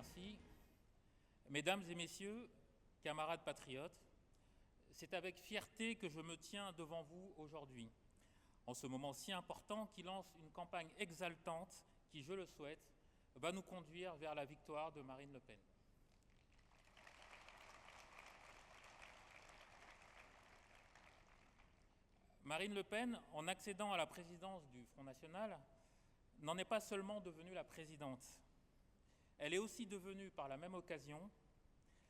Merci. Mesdames et messieurs, camarades patriotes, c'est avec fierté que je me tiens devant vous aujourd'hui, en ce moment si important qui lance une campagne exaltante qui, je le souhaite, va nous conduire vers la victoire de Marine Le Pen. Marine Le Pen, en accédant à la présidence du Front National, n'en est pas seulement devenue la présidente. Elle est aussi devenue, par la même occasion,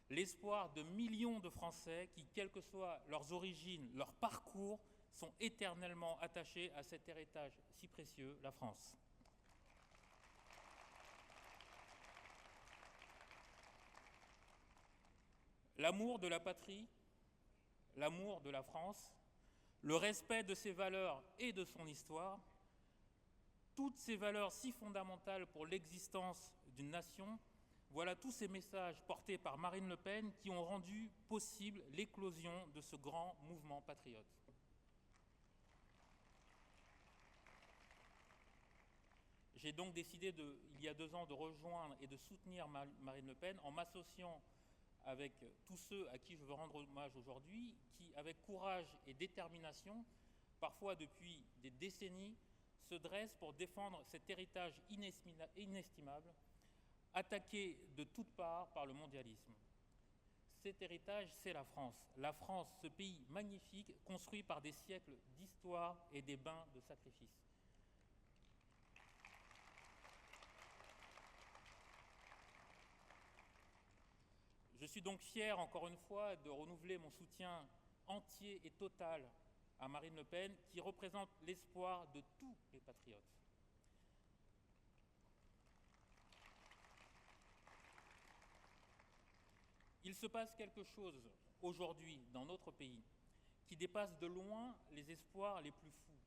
l'espoir de millions de Français qui, quelles que soient leurs origines, leur parcours, sont éternellement attachés à cet héritage si précieux, la France. L'amour de la patrie, l'amour de la France, le respect de ses valeurs et de son histoire, toutes ces valeurs si fondamentales pour l'existence d'une nation, voilà tous ces messages portés par Marine Le Pen qui ont rendu possible l'éclosion de ce grand mouvement patriote. J'ai donc décidé, il y a 2 ans, de rejoindre et de soutenir Marine Le Pen en m'associant avec tous ceux à qui je veux rendre hommage aujourd'hui, qui, avec courage et détermination, parfois depuis des décennies, se dressent pour défendre cet héritage inestimable, attaqué de toutes parts par le mondialisme. Cet héritage, c'est la France. La France, ce pays magnifique, construit par des siècles d'histoire et des bains de sacrifices. Je suis donc fier, encore une fois, de renouveler mon soutien entier et total à Marine Le Pen, qui représente l'espoir de tous les patriotes. Il se passe quelque chose aujourd'hui dans notre pays qui dépasse de loin les espoirs les plus fous,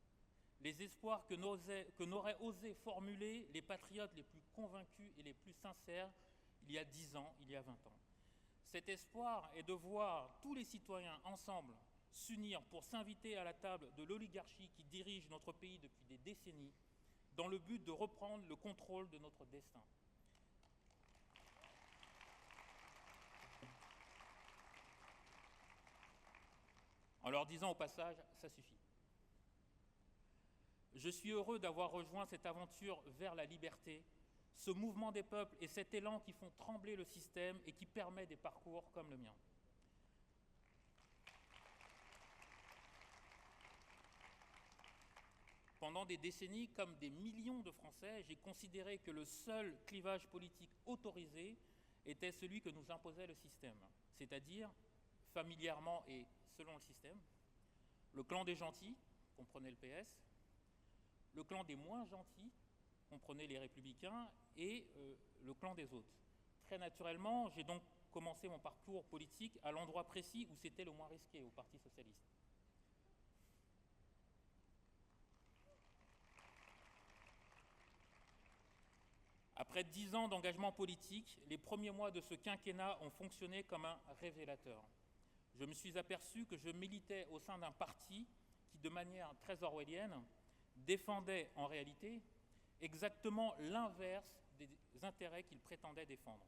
les espoirs que n'auraient osé formuler les patriotes les plus convaincus et les plus sincères il y a 10 ans, il y a 20 ans. Cet espoir est de voir tous les citoyens ensemble s'unir pour s'inviter à la table de l'oligarchie qui dirige notre pays depuis des décennies dans le but de reprendre le contrôle de notre destin. En leur disant au passage, ça suffit. Je suis heureux d'avoir rejoint cette aventure vers la liberté, ce mouvement des peuples et cet élan qui font trembler le système et qui permet des parcours comme le mien. Pendant des décennies, comme des millions de Français, j'ai considéré que le seul clivage politique autorisé était celui que nous imposait le système, c'est-à-dire, familièrement et selon le système, le clan des gentils, comprenez le PS, le clan des moins gentils, comprenez les Républicains, et le clan des autres. Très naturellement, j'ai donc commencé mon parcours politique à l'endroit précis où c'était le moins risqué, au Parti socialiste. Après 10 ans d'engagement politique, les premiers mois de ce quinquennat ont fonctionné comme un révélateur. Je me suis aperçu que je militais au sein d'un parti qui, de manière très orwellienne, défendait en réalité exactement l'inverse des intérêts qu'il prétendait défendre.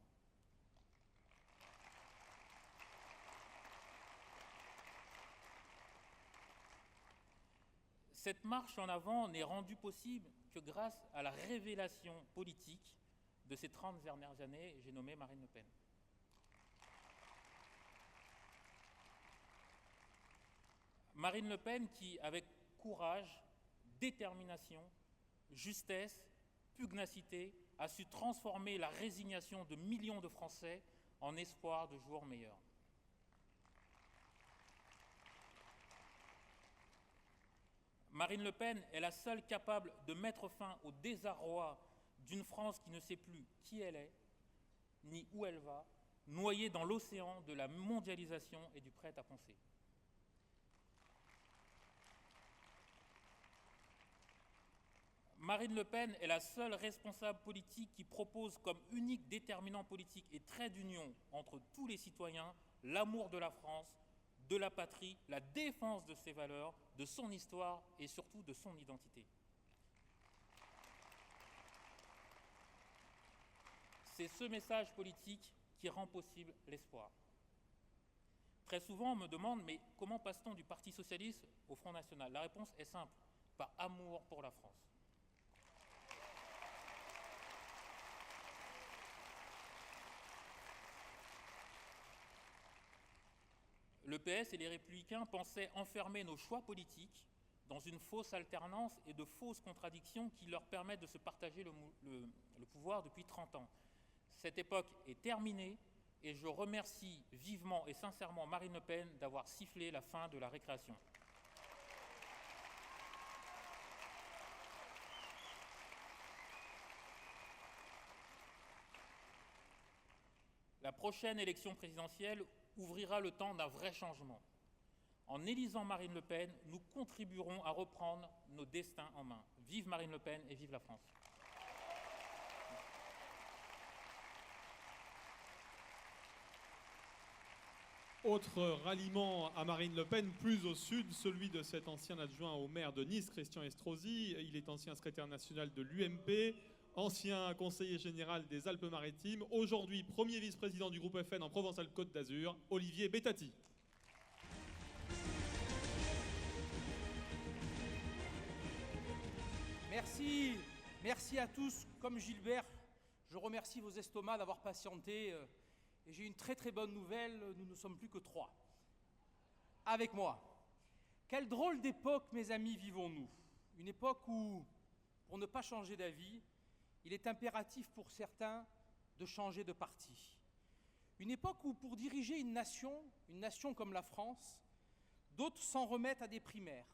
Cette marche en avant n'est rendue possible que grâce à la révélation politique de ces 30 dernières années, j'ai nommé Marine Le Pen. Marine Le Pen qui, avec courage, détermination, justesse, pugnacité, a su transformer la résignation de millions de Français en espoir de jours meilleurs. Marine Le Pen est la seule capable de mettre fin au désarroi d'une France qui ne sait plus qui elle est, ni où elle va, noyée dans l'océan de la mondialisation et du prêt-à-penser. Marine Le Pen est la seule responsable politique qui propose comme unique déterminant politique et trait d'union entre tous les citoyens l'amour de la France, de la patrie, la défense de ses valeurs, de son histoire et surtout de son identité. C'est ce message politique qui rend possible l'espoir. Très souvent, on me demande, mais comment passe-t-on du Parti socialiste au Front National? La réponse est simple, par amour pour la France. Le PS et les Républicains pensaient enfermer nos choix politiques dans une fausse alternance et de fausses contradictions qui leur permettent de se partager le pouvoir depuis 30 ans. Cette époque est terminée et je remercie vivement et sincèrement Marine Le Pen d'avoir sifflé la fin de la récréation. La prochaine élection présidentielle ouvrira le temps d'un vrai changement. En élisant Marine Le Pen, nous contribuerons à reprendre nos destins en main. Vive Marine Le Pen et vive la France. Autre ralliement à Marine Le Pen, plus au sud, celui de cet ancien adjoint au maire de Nice, Christian Estrosi. Il est ancien secrétaire national de l'UMP, ancien conseiller général des Alpes-Maritimes, aujourd'hui premier vice-président du groupe FN en Provence-Alpes-Côte d'Azur, Olivier Bettati. Merci à tous. Comme Gilbert, je remercie vos estomacs d'avoir patienté. Et j'ai une très très bonne nouvelle, nous ne sommes plus que 3. Avec moi. Quelle drôle d'époque, mes amis, vivons-nous. Une époque où, pour ne pas changer d'avis, il est impératif pour certains de changer de parti. Une époque où, pour diriger une nation comme la France, d'autres s'en remettent à des primaires.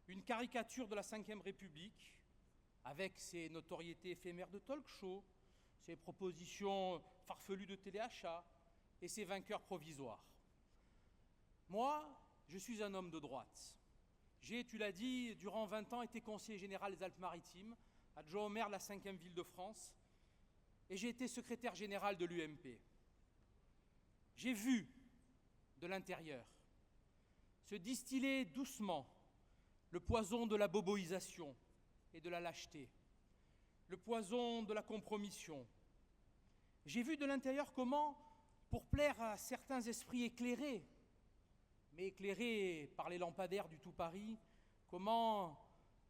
Une caricature de la Ve République, avec ses notoriétés éphémères de talk-show, ses propositions farfelues de téléachat et ses vainqueurs provisoires. Moi, je suis un homme de droite. J'ai, tu l'as dit, durant 20 ans été conseiller général des Alpes-Maritimes, adjoint au maire de la 5e ville de France, et j'ai été secrétaire général de l'UMP. J'ai vu de l'intérieur se distiller doucement le poison de la boboisation et de la lâcheté, le poison de la compromission. J'ai vu de l'intérieur comment, pour plaire à certains esprits éclairés, mais éclairés par les lampadaires du tout Paris, comment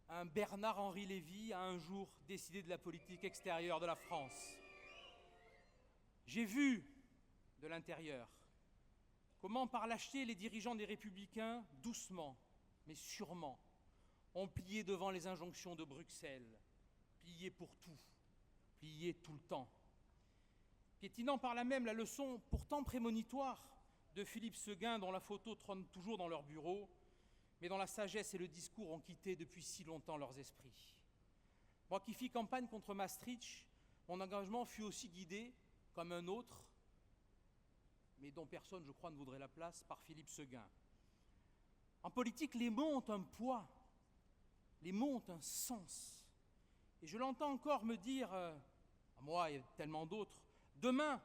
un Bernard-Henri Lévy a un jour décidé de la politique extérieure de la France. J'ai vu de l'intérieur comment, par lâcheté, les dirigeants des Républicains, doucement, mais sûrement, ont plié devant les injonctions de Bruxelles, plié pour tout, plié tout le temps. Piétinant par là même la leçon pourtant prémonitoire de Philippe Séguin, dont la photo trône toujours dans leur bureau, mais dont la sagesse et le discours ont quitté depuis si longtemps leurs esprits. Moi qui fis campagne contre Maastricht, mon engagement fut aussi guidé, comme un autre, mais dont personne, je crois, ne voudrait la place, par Philippe Séguin. En politique, les mots ont un poids, les mots ont un sens. Et je l'entends encore me dire, à moi et tellement d'autres, demain,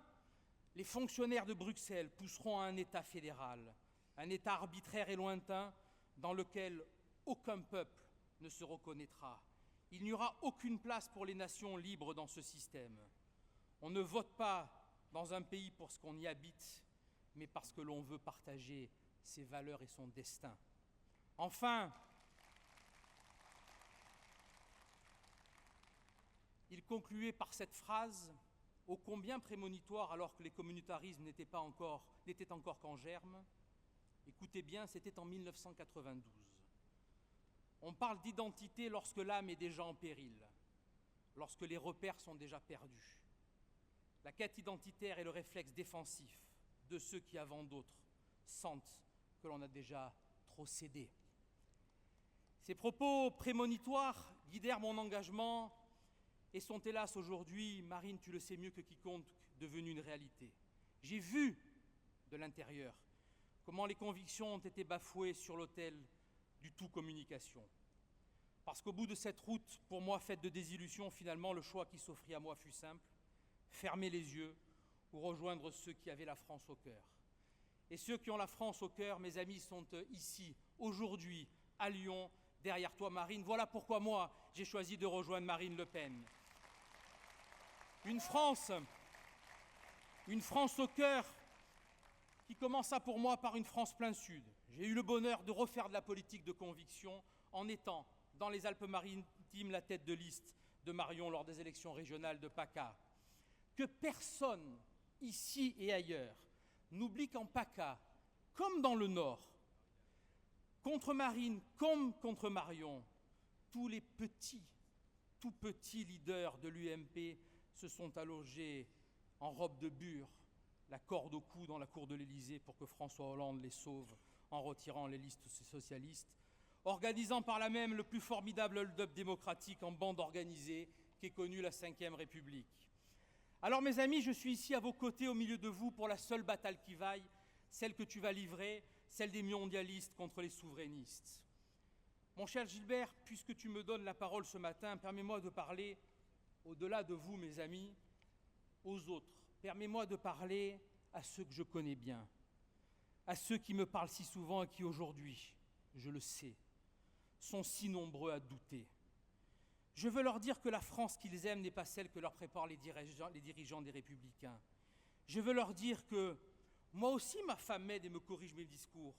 les fonctionnaires de Bruxelles pousseront à un État fédéral, un État arbitraire et lointain dans lequel aucun peuple ne se reconnaîtra. Il n'y aura aucune place pour les nations libres dans ce système. On ne vote pas dans un pays pour ce qu'on y habite, mais parce que l'on veut partager ses valeurs et son destin. Enfin, il concluait par cette phrase, ô combien prémonitoire alors que les communautarismes n'étaient encore qu'en germe. Écoutez bien, c'était en 1992. On parle d'identité lorsque l'âme est déjà en péril, lorsque les repères sont déjà perdus. La quête identitaire est le réflexe défensif de ceux qui, avant d'autres, sentent que l'on a déjà trop cédé. Ces propos prémonitoires guidèrent mon engagement et sont hélas aujourd'hui, Marine, tu le sais mieux que quiconque, devenus une réalité. J'ai vu de l'intérieur comment les convictions ont été bafouées sur l'autel du tout communication. Parce qu'au bout de cette route, pour moi faite de désillusions, finalement le choix qui s'offrit à moi fut simple, fermer les yeux ou rejoindre ceux qui avaient la France au cœur. Et ceux qui ont la France au cœur, mes amis, sont ici, aujourd'hui, à Lyon, derrière toi Marine. Voilà pourquoi moi, j'ai choisi de rejoindre Marine Le Pen. Une France Une France au cœur qui commença pour moi par une France plein sud. J'ai eu le bonheur de refaire de la politique de conviction en étant, dans les Alpes-Maritimes, la tête de liste de Marion lors des élections régionales de PACA. Que personne, ici et ailleurs, n'oublie qu'en PACA, comme dans le Nord, contre Marine comme contre Marion, tous les tout petits leaders de l'UMP se sont allongés en robe de bure, la corde au cou dans la cour de l'Élysée pour que François Hollande les sauve en retirant les listes socialistes, organisant par là même le plus formidable hold-up démocratique en bande organisée qu'ait connu la Ve République. Alors mes amis, je suis ici à vos côtés, au milieu de vous, pour la seule bataille qui vaille, celle que tu vas livrer, celle des mondialistes contre les souverainistes. Mon cher Gilbert, puisque tu me donnes la parole ce matin, permets-moi de parler, au-delà de vous, mes amis, aux autres. Permets-moi de parler à ceux que je connais bien, à ceux qui me parlent si souvent et qui aujourd'hui, je le sais, sont si nombreux à douter. Je veux leur dire que la France qu'ils aiment n'est pas celle que leur préparent les dirigeants des Républicains. Je veux leur dire que moi aussi, ma femme m'aide et me corrige mes discours,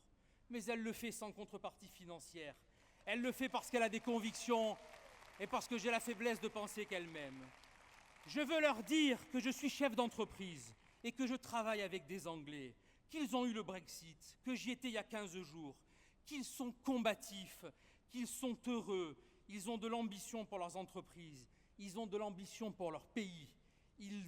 mais elle le fait sans contrepartie financière. Elle le fait parce qu'elle a des convictions et parce que j'ai la faiblesse de penser qu'elle m'aime. Je veux leur dire que je suis chef d'entreprise et que je travaille avec des Anglais, qu'ils ont eu le Brexit, que j'y étais il y a 15 jours, qu'ils sont combatifs, qu'ils sont heureux, ils ont de l'ambition pour leurs entreprises, ils ont de l'ambition pour leur pays. Ils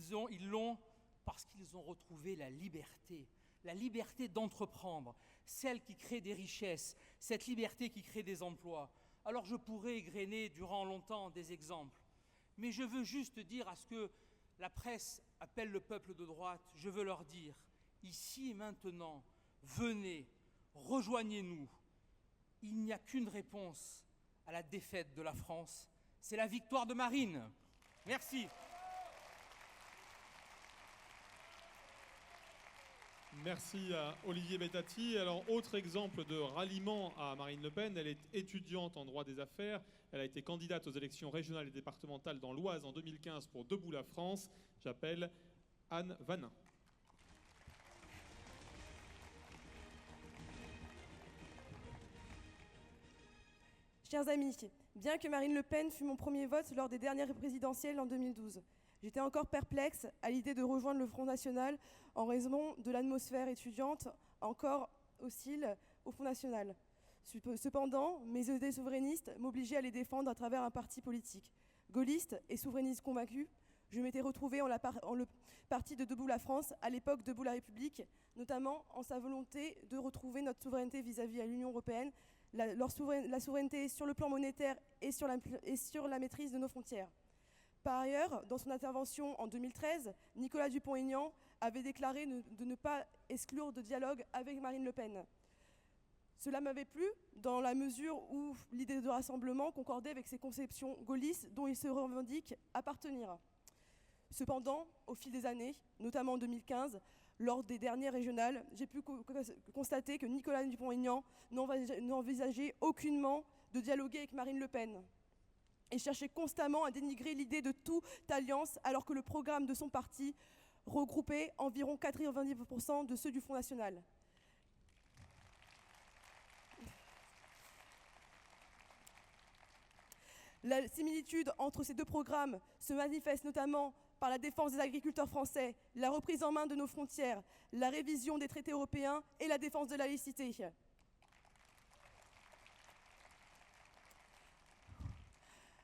l'ont parce qu'ils ont retrouvé la liberté d'entreprendre, celle qui crée des richesses, cette liberté qui crée des emplois. Alors je pourrais égrener durant longtemps des exemples, mais je veux juste dire à ce que la presse appelle le peuple de droite, je veux leur dire, ici et maintenant, venez, rejoignez-nous. Il n'y a qu'une réponse à la défaite de la France, c'est la victoire de Marine. Merci. Merci à Olivier Bettati. Alors, autre exemple de ralliement à Marine Le Pen, elle est étudiante en droit des affaires. Elle a été candidate aux élections régionales et départementales dans l'Oise en 2015 pour Debout la France. J'appelle Anne Vanin. Chers amis, bien que Marine Le Pen fût mon premier vote lors des dernières présidentielles en 2012, j'étais encore perplexe à l'idée de rejoindre le Front National en raison de l'atmosphère étudiante encore hostile au Front National. Cependant, mes idées souverainistes m'obligeaient à les défendre à travers un parti politique. Gaulliste et souverainiste convaincu, je m'étais retrouvée en le parti de Debout la France, à l'époque Debout la République, notamment en sa volonté de retrouver notre souveraineté vis-à-vis de l'Union européenne, la souveraineté sur le plan monétaire et sur la maîtrise de nos frontières. Par ailleurs, dans son intervention en 2013, Nicolas Dupont-Aignan avait déclaré de ne pas exclure de dialogue avec Marine Le Pen. Cela m'avait plu dans la mesure où l'idée de rassemblement concordait avec ses conceptions gaullistes dont il se revendique appartenir. Cependant, au fil des années, notamment en 2015, lors des dernières régionales, j'ai pu constater que Nicolas Dupont-Aignan n'envisageait aucunement de dialoguer avec Marine Le Pen et cherchait constamment à dénigrer l'idée de toute alliance alors que le programme de son parti regroupait environ 90% de ceux du Front National. La similitude entre ces deux programmes se manifeste notamment par la défense des agriculteurs français, la reprise en main de nos frontières, la révision des traités européens et la défense de la laïcité.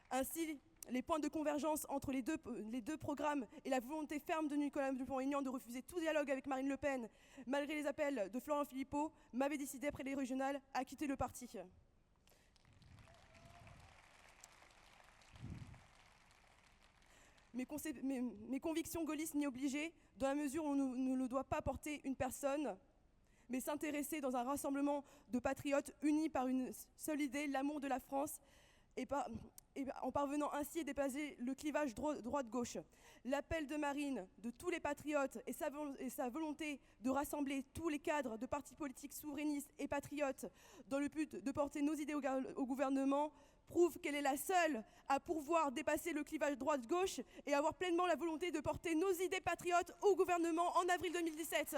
Ainsi, les points de convergence entre les deux programmes et la volonté ferme de Nicolas Dupont-Aignan de refuser tout dialogue avec Marine Le Pen, malgré les appels de Florent Philippot, m'avaient décidé, après les régionales, à quitter le parti. Mes convictions gaullistes m'y obligeaient, dans la mesure où on ne doit pas porter une personne, mais s'intéresser dans un rassemblement de patriotes unis par une seule idée, l'amour de la France, et en parvenant ainsi à dépasser le clivage droite-gauche. L'appel de Marine, de tous les patriotes et sa volonté de rassembler tous les cadres de partis politiques souverainistes et patriotes dans le but de porter nos idées au gouvernement prouve qu'elle est la seule à pouvoir dépasser le clivage droite-gauche et avoir pleinement la volonté de porter nos idées patriotes au gouvernement en avril 2017.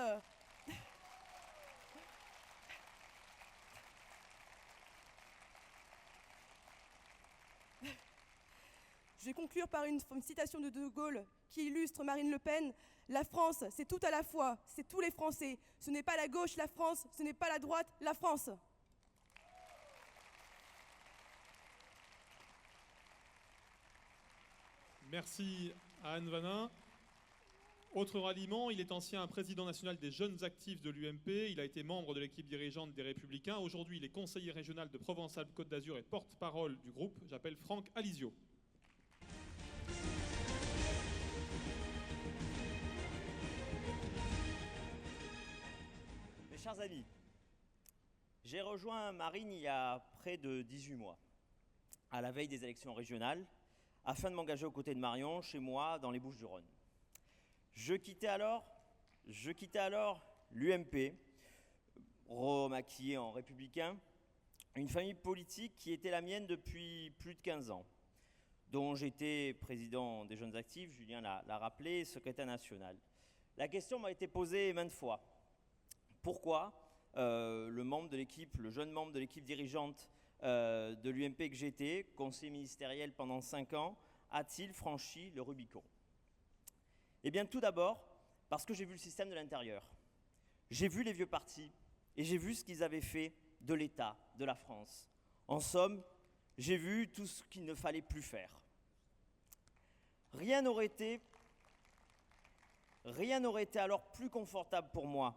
Je vais conclure par une citation de De Gaulle qui illustre Marine Le Pen. La France, c'est tout à la fois, c'est tous les Français. Ce n'est pas la gauche, la France, ce n'est pas la droite, la France. Merci à Anne Vanin. Autre ralliement, il est ancien président national des jeunes actifs de l'UMP. Il a été membre de l'équipe dirigeante des Républicains. Aujourd'hui, il est conseiller régional de Provence-Alpes-Côte d'Azur et porte-parole du groupe. J'appelle Franck Alizio. Mes chers amis, j'ai rejoint Marine il y a près de 18 mois, à la veille des élections régionales, afin de m'engager aux côtés de Marion, chez moi, dans les Bouches-du-Rhône. Je quittais alors l'UMP, remaquillé en républicain, une famille politique qui était la mienne depuis plus de 15 ans, dont j'étais président des jeunes actifs, Julien l'a rappelé, secrétaire national. La question m'a été posée maintes fois. Pourquoi le jeune membre de l'équipe dirigeante de l'UMP que j'étais, conseiller ministériel pendant 5 ans, a-t-il franchi le Rubicon ? Eh bien, tout d'abord, parce que j'ai vu le système de l'intérieur. J'ai vu les vieux partis et j'ai vu ce qu'ils avaient fait de l'État, de la France. En somme, j'ai vu tout ce qu'il ne fallait plus faire. Rien n'aurait été alors plus confortable pour moi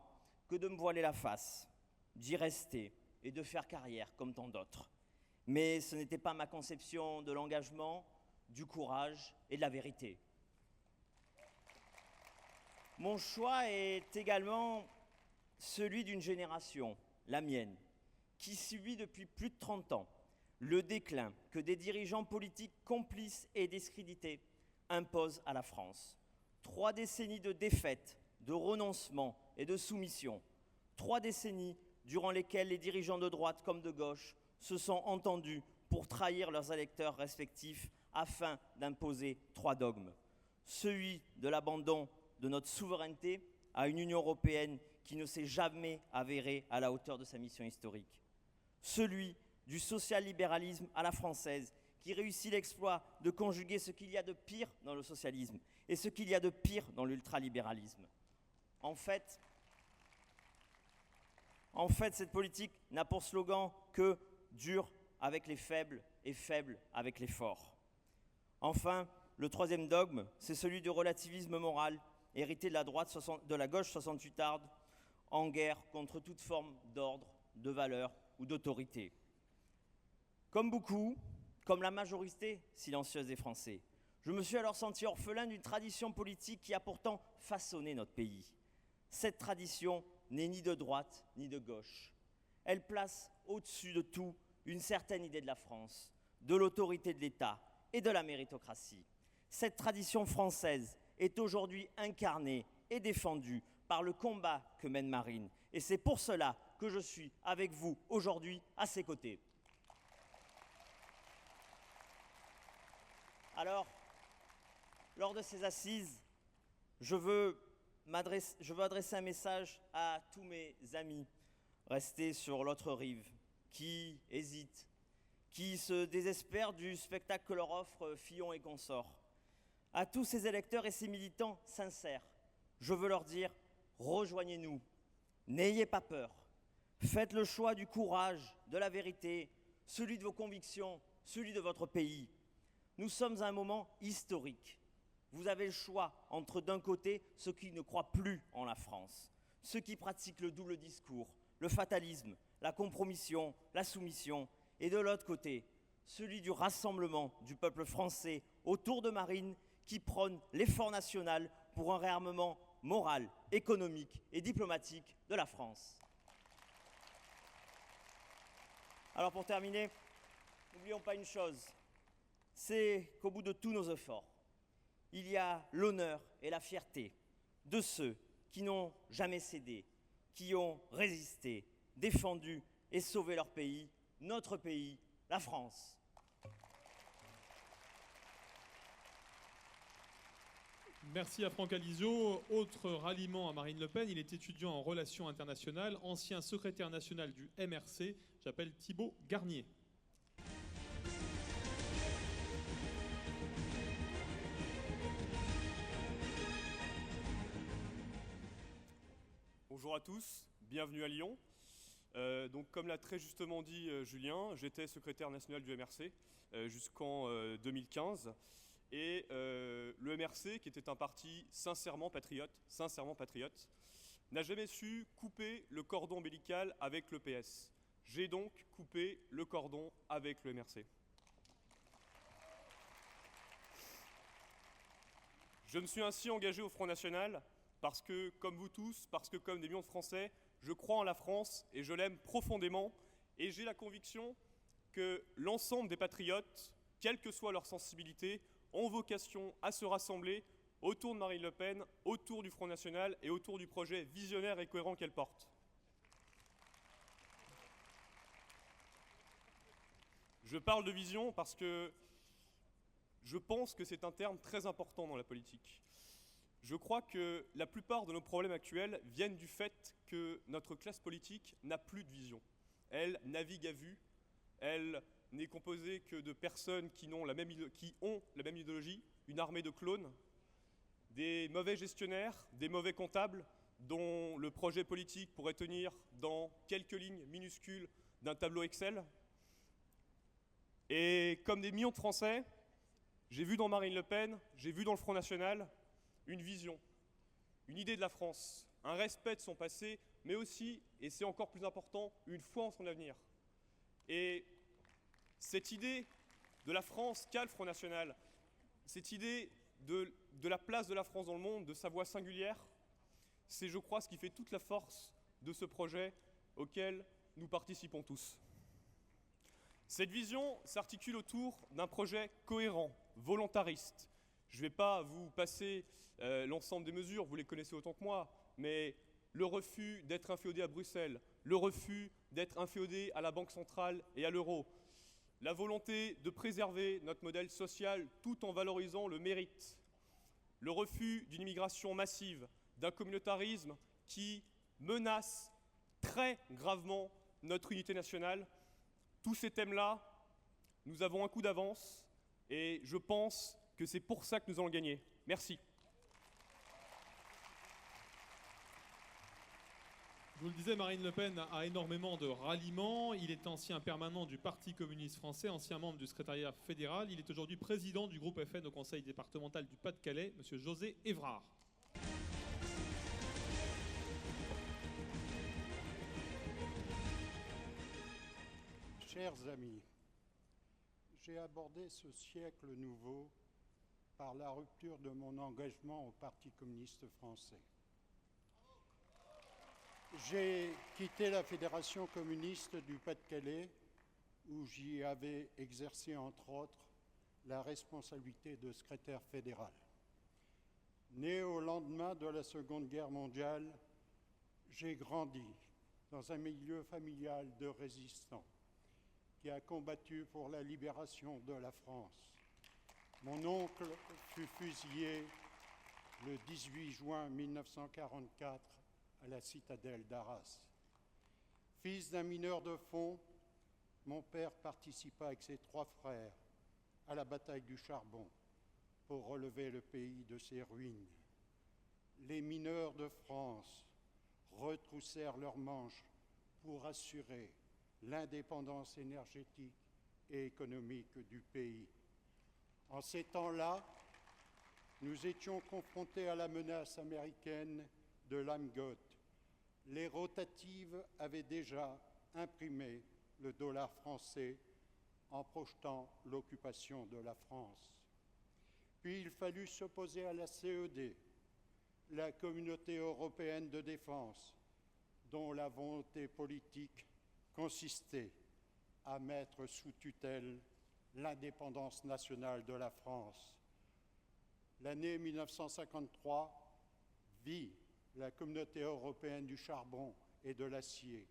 que de me voiler la face, d'y rester et de faire carrière comme tant d'autres. Mais ce n'était pas ma conception de l'engagement, du courage et de la vérité. Mon choix est également celui d'une génération, la mienne, qui subit depuis plus de 30 ans le déclin que des dirigeants politiques complices et discrédités imposent à la France. 3 décennies de défaites, de renoncement et de soumission. 3 décennies durant lesquelles les dirigeants de droite comme de gauche se sont entendus pour trahir leurs électeurs respectifs afin d'imposer 3 dogmes. Celui de l'abandon de notre souveraineté à une Union européenne qui ne s'est jamais avérée à la hauteur de sa mission historique. Celui du social-libéralisme à la française qui réussit l'exploit de conjuguer ce qu'il y a de pire dans le socialisme et ce qu'il y a de pire dans l'ultralibéralisme. En fait, cette politique n'a pour slogan que « dur avec les faibles et faible avec les forts ». Enfin, le 3e dogme, c'est celui du relativisme moral, hérité de la gauche 68arde, en guerre contre toute forme d'ordre, de valeur ou d'autorité. Comme beaucoup, comme la majorité silencieuse des Français, je me suis alors senti orphelin d'une tradition politique qui a pourtant façonné notre pays. Cette tradition n'est ni de droite ni de gauche. Elle place au-dessus de tout une certaine idée de la France, de l'autorité de l'État et de la méritocratie. Cette tradition française est aujourd'hui incarnée et défendue par le combat que mène Marine. Et c'est pour cela que je suis avec vous aujourd'hui à ses côtés. Alors, lors de ces assises, je veux adresser un message à tous mes amis restés sur l'autre rive, qui hésitent, qui se désespèrent du spectacle que leur offrent Fillon et consorts. À tous ces électeurs et ces militants sincères, je veux leur dire, rejoignez-nous, n'ayez pas peur, faites le choix du courage, de la vérité, celui de vos convictions, celui de votre pays. Nous sommes à un moment historique. Vous avez le choix entre d'un côté ceux qui ne croient plus en la France, ceux qui pratiquent le double discours, le fatalisme, la compromission, la soumission, et de l'autre côté, celui du rassemblement du peuple français autour de Marine qui prône l'effort national pour un réarmement moral, économique et diplomatique de la France. Alors pour terminer, n'oublions pas une chose, c'est qu'au bout de tous nos efforts, il y a l'honneur et la fierté de ceux qui n'ont jamais cédé, qui ont résisté, défendu et sauvé leur pays, notre pays, la France. Merci à Franck Alizio. Autre ralliement à Marine Le Pen, il est étudiant en relations internationales, ancien secrétaire national du MRC. J'appelle Thibaut Garnier. Bonjour à tous, bienvenue à Lyon. Donc, comme l'a très justement dit Julien, j'étais secrétaire national du MRC jusqu'en 2015. Et le MRC, qui était un parti sincèrement patriote, n'a jamais su couper le cordon ombilical avec le PS. J'ai donc coupé le cordon avec le MRC. Je me suis ainsi engagé au Front National parce que, comme vous tous, parce que comme des millions de Français, je crois en la France et je l'aime profondément. Et j'ai la conviction que l'ensemble des patriotes, quelle que soit leur sensibilité, ont vocation à se rassembler autour de Marine Le Pen, autour du Front National et autour du projet visionnaire et cohérent qu'elle porte. Je parle de vision parce que je pense que c'est un terme très important dans la politique. Je crois que la plupart de nos problèmes actuels viennent du fait que notre classe politique n'a plus de vision. Elle navigue à vue, elle n'est composée que de personnes qui ont la même idéologie, une armée de clones, des mauvais gestionnaires, des mauvais comptables, dont le projet politique pourrait tenir dans quelques lignes minuscules d'un tableau Excel. Et comme des millions de Français, j'ai vu dans Marine Le Pen, j'ai vu dans le Front National une vision, une idée de la France, un respect de son passé, mais aussi, et c'est encore plus important, une foi en son avenir. Et cette idée de la France qu'a le Front National, cette idée de la place de la France dans le monde, de sa voix singulière, c'est, je crois, ce qui fait toute la force de ce projet auquel nous participons tous. Cette vision s'articule autour d'un projet cohérent, volontariste. Je ne vais pas vous passer l'ensemble des mesures, vous les connaissez autant que moi, mais le refus d'être inféodé à Bruxelles, le refus d'être inféodé à la Banque centrale et à l'euro, la volonté de préserver notre modèle social tout en valorisant le mérite, le refus d'une immigration massive, d'un communautarisme qui menace très gravement notre unité nationale. Tous ces thèmes-là, nous avons un coup d'avance et je pense que c'est pour ça que nous allons gagner. Merci. Je vous le disais, Marine Le Pen a énormément de ralliements. Il est ancien permanent du Parti communiste français, ancien membre du secrétariat fédéral. Il est aujourd'hui président du groupe FN au conseil départemental du Pas-de-Calais, M. José Évrard. Chers amis, j'ai abordé ce siècle nouveau par la rupture de mon engagement au Parti communiste français. J'ai quitté la Fédération communiste du Pas-de-Calais, où j'y avais exercé, entre autres, la responsabilité de secrétaire fédéral. Né au lendemain de la Seconde Guerre mondiale, j'ai grandi dans un milieu familial de résistants qui a combattu pour la libération de la France. Mon oncle fut fusillé le 18 juin 1944 à la citadelle d'Arras. Fils d'un mineur de fond, mon père participa avec ses 3 frères à la bataille du Charbon pour relever le pays de ses ruines. Les mineurs de France retroussèrent leurs manches pour assurer l'indépendance énergétique et économique du pays. En ces temps-là, nous étions confrontés à la menace américaine de l'AMGOT. Les rotatives avaient déjà imprimé le dollar français en projetant l'occupation de la France. Puis il fallut s'opposer à la CED, la Communauté européenne de défense, dont la volonté politique consistait à mettre sous tutelle l'indépendance nationale de la France. L'année 1953 vit la Communauté européenne du charbon et de l'acier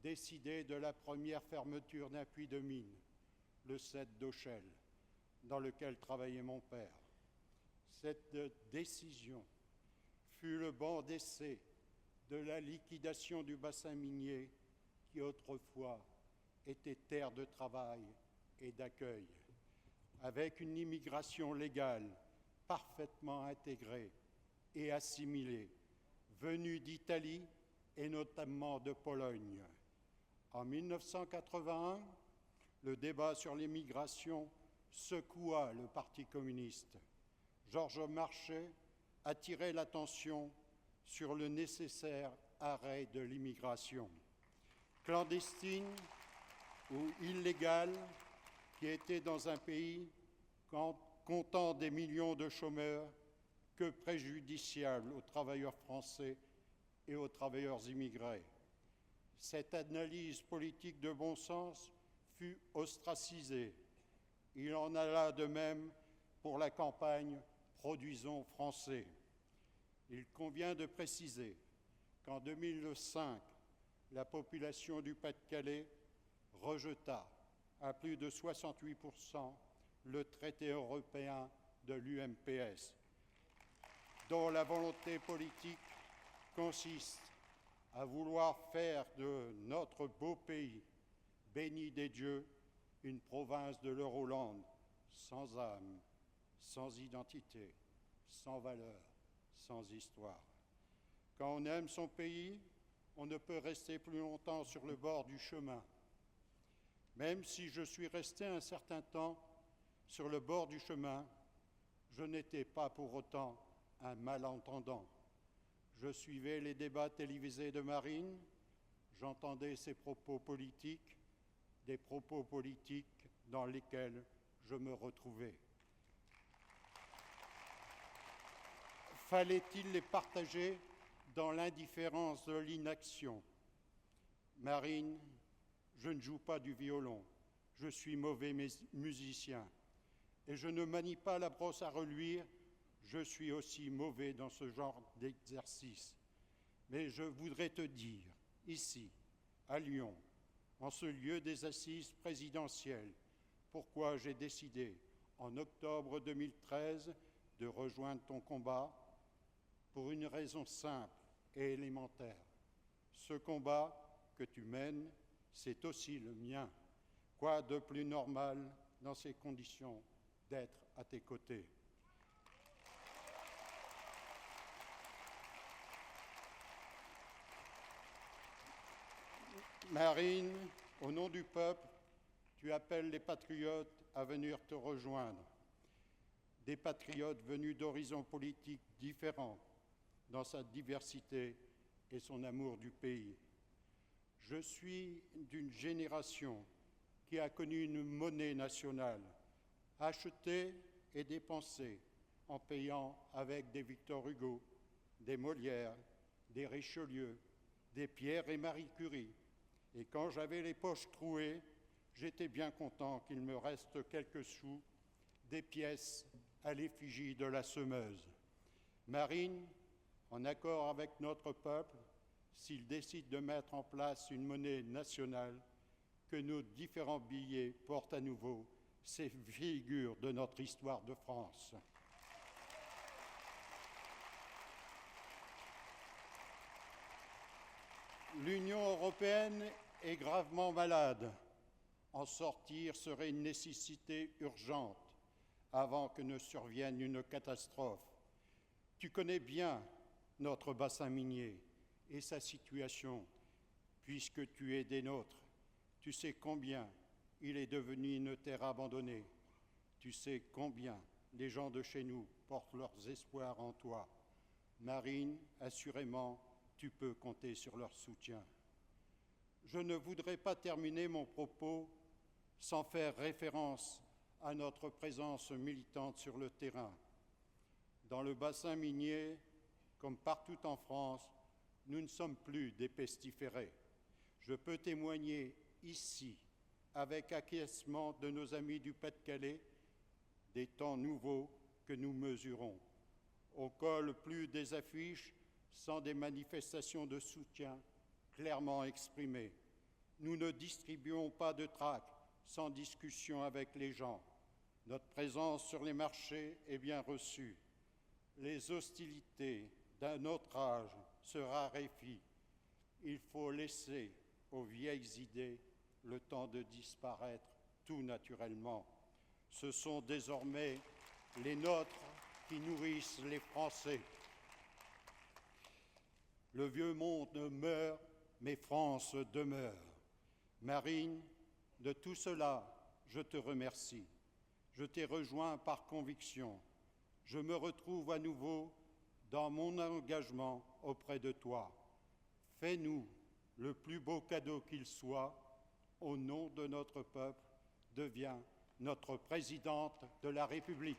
décider de la première fermeture d'un puits de mine, le 7 d'Auchel, dans lequel travaillait mon père. Cette décision fut le banc d'essai de la liquidation du bassin minier qui autrefois était terre de travail et d'accueil, avec une immigration légale parfaitement intégrée et assimilée, venue d'Italie et notamment de Pologne. En 1981, le débat sur l'immigration secoua le Parti communiste. Georges Marchais attirait l'attention sur le nécessaire arrêt de l'immigration, clandestine ou illégale, qui était dans un pays comptant des millions de chômeurs que préjudiciable aux travailleurs français et aux travailleurs immigrés. Cette analyse politique de bon sens fut ostracisée. Il en alla de même pour la campagne « Produisons français ». Il convient de préciser qu'en 2005, la population du Pas-de-Calais rejeta à plus de 68% le traité européen de l'UMPS, dont la volonté politique consiste à vouloir faire de notre beau pays, béni des dieux, une province de l'Euroland, sans âme, sans identité, sans valeur, sans histoire. Quand on aime son pays, on ne peut rester plus longtemps sur le bord du chemin. Même si je suis resté un certain temps sur le bord du chemin, je n'étais pas pour autant un malentendant. Je suivais les débats télévisés de Marine, j'entendais ses propos politiques, des propos politiques dans lesquels je me retrouvais. Fallait-il les partager dans l'indifférence de l'inaction? Marine, je ne joue pas du violon, je suis mauvais musicien et je ne manie pas la brosse à reluire, je suis aussi mauvais dans ce genre d'exercice. Mais je voudrais te dire, ici, à Lyon, en ce lieu des assises présidentielles, pourquoi j'ai décidé, en octobre 2013, de rejoindre ton combat pour une raison simple et élémentaire. Ce combat que tu mènes, c'est aussi le mien. Quoi de plus normal dans ces conditions d'être à tes côtés? Marine, au nom du peuple, tu appelles les patriotes à venir te rejoindre. Des patriotes venus d'horizons politiques différents dans sa diversité et son amour du pays. Je suis d'une génération qui a connu une monnaie nationale, achetée et dépensée en payant avec des Victor Hugo, des Molières, des Richelieu, des Pierre et Marie Curie. Et quand j'avais les poches trouées, j'étais bien content qu'il me reste quelques sous, des pièces à l'effigie de la semeuse. Marine, en accord avec notre peuple, s'il décide de mettre en place une monnaie nationale, que nos différents billets portent à nouveau ces figures de notre histoire de France. L'Union européenne est gravement malade. En sortir serait une nécessité urgente avant que ne survienne une catastrophe. Tu connais bien notre bassin minier et sa situation, puisque tu es des nôtres. Tu sais combien il est devenu une terre abandonnée. Tu sais combien les gens de chez nous portent leurs espoirs en toi. Marine, assurément, tu peux compter sur leur soutien. Je ne voudrais pas terminer mon propos sans faire référence à notre présence militante sur le terrain. Dans le bassin minier, comme partout en France, nous ne sommes plus des pestiférés. Je peux témoigner ici, avec acquiescement de nos amis du Pas-de-Calais, des temps nouveaux que nous mesurons. On colle plus des affiches sans des manifestations de soutien clairement exprimées. Nous ne distribuons pas de tracts sans discussion avec les gens. Notre présence sur les marchés est bien reçue. les hostilités d'un autre âge se raréfient. Il faut laisser aux vieilles idées le temps de disparaître tout naturellement. Ce sont désormais les nôtres qui nourrissent les Français. Le vieux monde meurt, mais France demeure. Marine, de tout cela, je te remercie. Je t'ai rejoint par conviction. Je me retrouve à nouveau dans mon engagement auprès de toi. Fais-nous le plus beau cadeau qu'il soit. Au nom de notre peuple, deviens notre présidente de la République.